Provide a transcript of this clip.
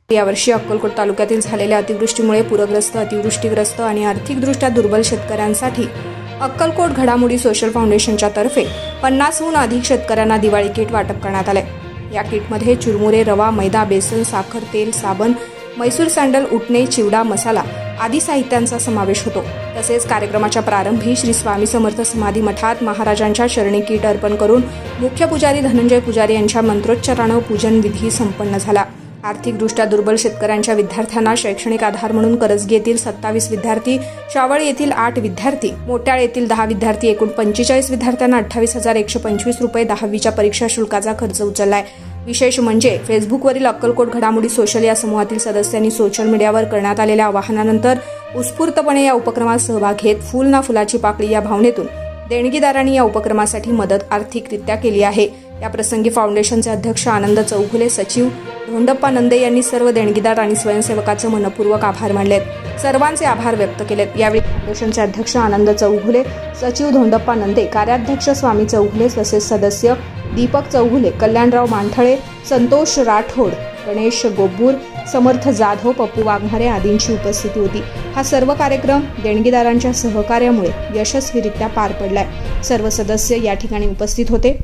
यावर्षी अक्कलकोट तालुक्यातील झालेल्या अतिवृष्टीमुळे पूरग्रस्त, अतिवृष्टीग्रस्त आणि आर्थिकदृष्ट्या दुर्बल शेतकऱ्यांसाठी अक्कलकोट घडामोडी सोशल फाउंडेशनच्या तर्फे 50हून अधिक शेतकऱ्यांना दिवाळी किट वाटप करण्यात आले। या किटमध्ये चुरमुरे, रवा, मैदा, बेसन, साखर, तेल, साबण, मैसूर सँडल, उटणे, चिवडा, मसाला आदी साहित्यांचा समावेश होतो। तसेच कार्यक्रमाच्या प्रारंभी श्री स्वामी समर्थ समाधी मठात महाराजांच्या चरणी किट अर्पण करून मुख्य पुजारी धनंजय पुजारी यांच्या मंत्रोच्चाराने पूजन विधी संपन्न झाला। आर्थिकदृष्ट्या दुर्बल शेतकऱ्यांच्या विद्यार्थ्यांना शैक्षणिक आधार म्हणून करजगी येथील 27 विद्यार्थी, शावळ येथील 8 विद्यार्थी, मोट्याळ येथील 10 विद्यार्थी, एकूण 45 विद्यार्थ्यांना 28,125 रुपये 10वीच्या परीक्षा शुल्काचा खर्च उचललाय। विशेष म्हणजे फेसबुकवरील अक्कलकोट घडामोडी सोशल या समूहातील सदस्यांनी सोशल मीडियावर करण्यात आलेल्या आवाहनानंतर उत्स्फूर्तपणे या उपक्रमात सहभाग घेत फुल ना फुलाची पाकळी या भावनेतून देणगीदारांनी या उपक्रमासाठी मदत आर्थिकरित्या केली आहे। या प्रसंगी फाउंडेशनचे अध्यक्ष आनंद चौघुले, सचिव धोंडप्पा नंदे यांनी सर्व देणगीदार आणि स्वयंसेवकांचे मनपूर्वक आभार मानले, सर्वांचे आभार व्यक्त केलेत। यावेळी फाउंडेशनचे अध्यक्ष आनंद चौघुले, सचिव धोंडप्पा नंदे, कार्याध्यक्ष स्वामी चौघुले, तसेच सदस्य दीपक चौघुले, कल्याणराव मांठळे, संतोष राठोड, गणेश गोब्बूर, समर्थ जाधव, पप्पू वाघमारे आदींची उपस्थिती होती। हा सर्व कार्यक्रम देणगीदारांच्या सहकार्यामुळे यशस्वीरित्या पार पडलाय। सर्व सदस्य या ठिकाणी उपस्थित होते।